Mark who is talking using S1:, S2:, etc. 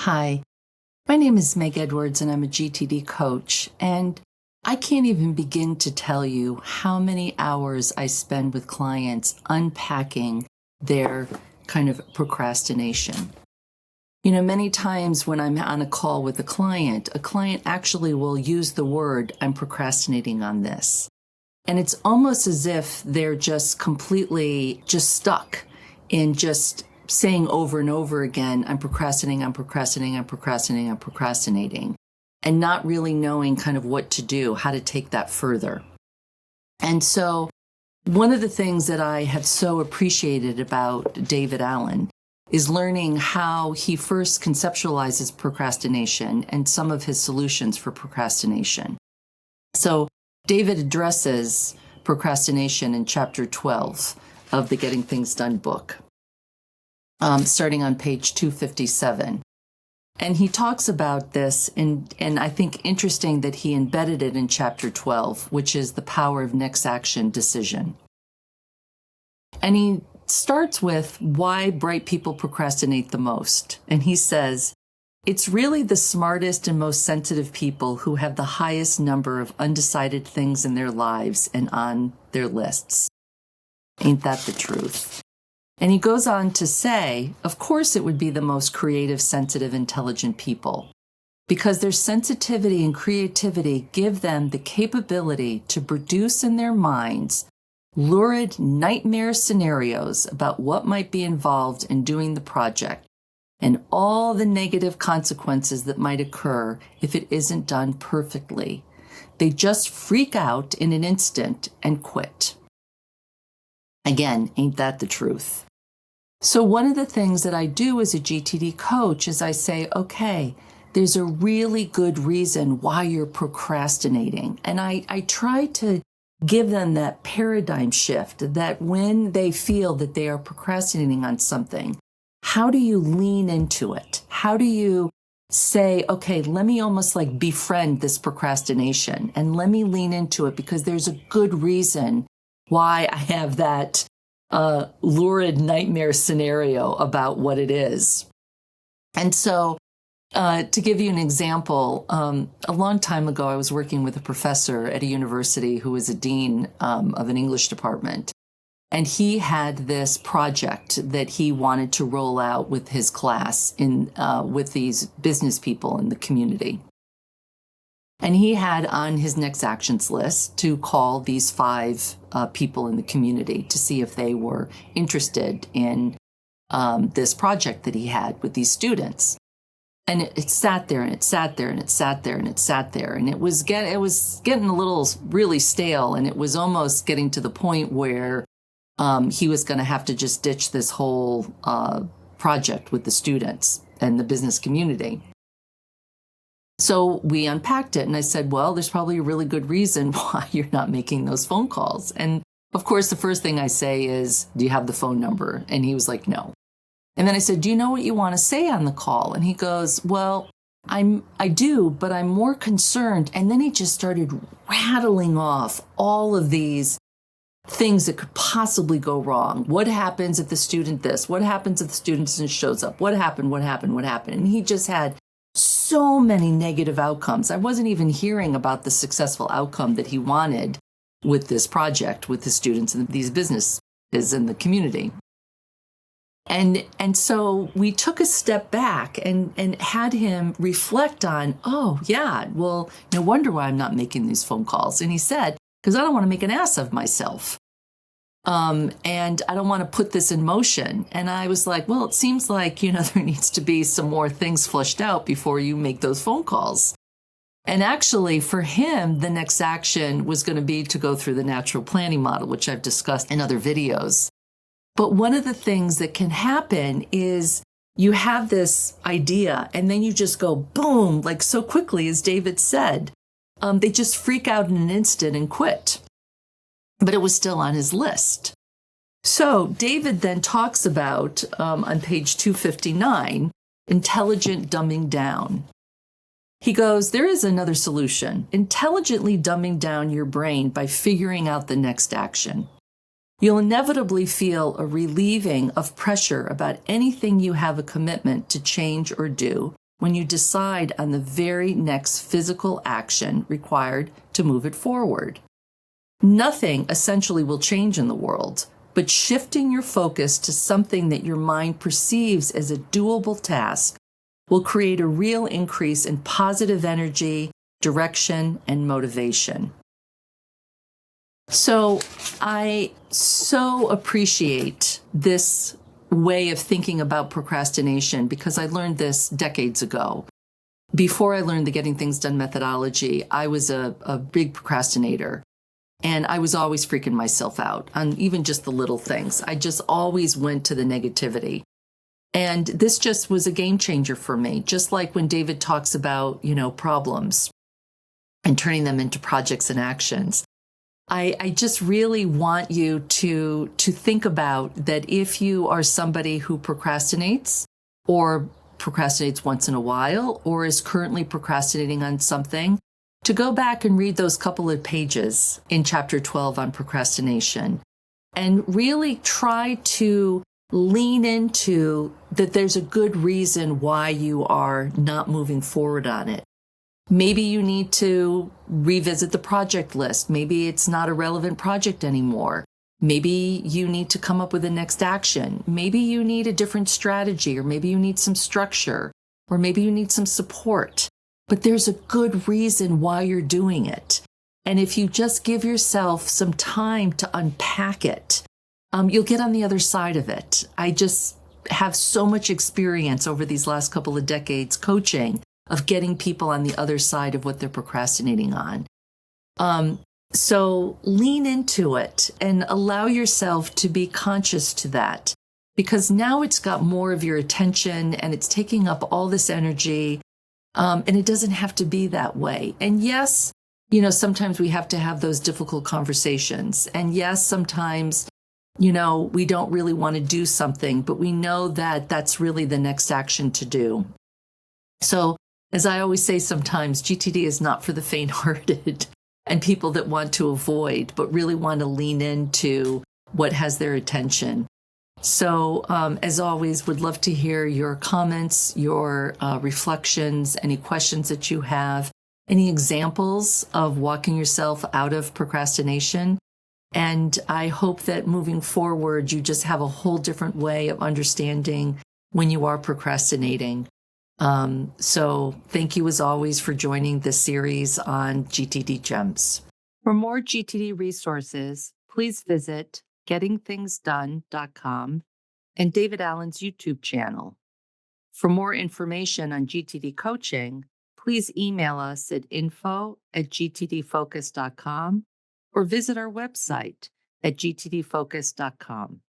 S1: Hi, my name is Meg Edwards and I'm a GTD coach, and I can't even begin to tell you how many hours I spend with clients unpacking their kind of procrastination. Many times when I'm on a call with a client actually will use the word, "I'm procrastinating on this." And it's almost as if they're just completely just stuck in just saying over and over again, "I'm procrastinating, I'm procrastinating, I'm procrastinating, I'm procrastinating," and not really knowing kind of what to do, how to take that further. And so one of the things that I have so appreciated about David Allen is learning how he first conceptualizes procrastination and some of his solutions for procrastination. So David addresses procrastination in chapter 12 of the Getting Things Done book, starting on page 257. And he talks about this, and I think interesting that he embedded it in chapter 12, which is the power of next action decision. And he starts with why bright people procrastinate the most. And he says, it's really the smartest and most sensitive people who have the highest number of undecided things in their lives and on their lists. Ain't that the truth? And he goes on to say, of course it would be the most creative, sensitive, intelligent people, because their sensitivity and creativity give them the capability to produce in their minds lurid nightmare scenarios about what might be involved in doing the project and all the negative consequences that might occur if it isn't done perfectly. They just freak out in an instant and quit. Again, ain't that the truth? So one of the things that I do as a GTD coach is I say, okay, there's a really good reason why you're procrastinating. And I try to give them that paradigm shift that when they feel that they are procrastinating on something, how do you lean into it? How do you say, okay, let me almost like befriend this procrastination and let me lean into it because there's a good reason why I have that lurid nightmare scenario about what it is. And so to give you an example, a long time ago, I was working with a professor at a university who was a dean of an English department. And he had this project that he wanted to roll out with his class with these business people in the community. And he had on his next actions list to call these 5 people in the community to see if they were interested in this project that he had with these students. And it sat there and it sat there and it sat there and it sat there. And it was getting a little really stale. And it was almost getting to the point where he was going to have to just ditch this whole project with the students and the business community. So we unpacked it and I said, well, there's probably a really good reason why you're not making those phone calls. And of course, the first thing I say is, do you have the phone number? And he was like, no. And then I said, do you know what you want to say on the call? And he goes, well, I do, but I'm more concerned. And then he just started rattling off all of these things that could possibly go wrong. What happens if the student this? What happens if the student shows up? What happened? And he just had so many negative outcomes. I wasn't even hearing about the successful outcome that he wanted with this project, with the students and these businesses in the community. And so we took a step back and had him reflect on, oh, yeah, well, no wonder why I'm not making these phone calls. And he said, because I don't want to make an ass of myself. And I don't want to put this in motion. And I was like, well, it seems like, there needs to be some more things flushed out before you make those phone calls. And actually, for him, the next action was going to be to go through the natural planning model, which I've discussed in other videos. But one of the things that can happen is you have this idea and then you just go boom, like so quickly, as David said. They just freak out in an instant and quit. But it was still on his list. So David then talks about, on page 259, intelligent dumbing down. He goes, there is another solution, intelligently dumbing down your brain by figuring out the next action. You'll inevitably feel a relieving of pressure about anything you have a commitment to change or do, when you decide on the very next physical action required to move it forward. Nothing essentially will change in the world, but shifting your focus to something that your mind perceives as a doable task will create a real increase in positive energy, direction, and motivation. So I so appreciate this way of thinking about procrastination because I learned this decades ago. Before I learned the Getting Things Done methodology, I was a big procrastinator. And I was always freaking myself out on even just the little things. I just always went to the negativity. And this just was a game changer for me. Just like when David talks about, problems and turning them into projects and actions. I just really want you to think about that if you are somebody who procrastinates or procrastinates once in a while or is currently procrastinating on something, to go back and read those couple of pages in chapter 12 on procrastination and really try to lean into that there's a good reason why you are not moving forward on it. Maybe you need to revisit the project list. Maybe it's not a relevant project anymore. Maybe you need to come up with the next action. Maybe you need a different strategy, or maybe you need some structure, or maybe you need some support. But there's a good reason why you're doing it. And if you just give yourself some time to unpack it, you'll get on the other side of it. I just have so much experience over these last couple of decades coaching of getting people on the other side of what they're procrastinating on. So lean into it and allow yourself to be conscious to that, because now it's got more of your attention and it's taking up all this energy. And it doesn't have to be that way. And yes, sometimes we have to have those difficult conversations. And yes, sometimes, we don't really want to do something, but we know that that's really the next action to do. So as I always say sometimes, GTD is not for the faint-hearted and people that want to avoid, but really want to lean into what has their attention. So as always, would love to hear your comments, your reflections, any questions that you have, any examples of walking yourself out of procrastination. And I hope that moving forward, you just have a whole different way of understanding when you are procrastinating. So thank you as always for joining this series on GTD Gems. For more GTD resources, please visit gettingthingsdone.com and David Allen's YouTube channel. For more information on GTD coaching, please email us at info@gtdfocus.com or visit our website at gtdfocus.com.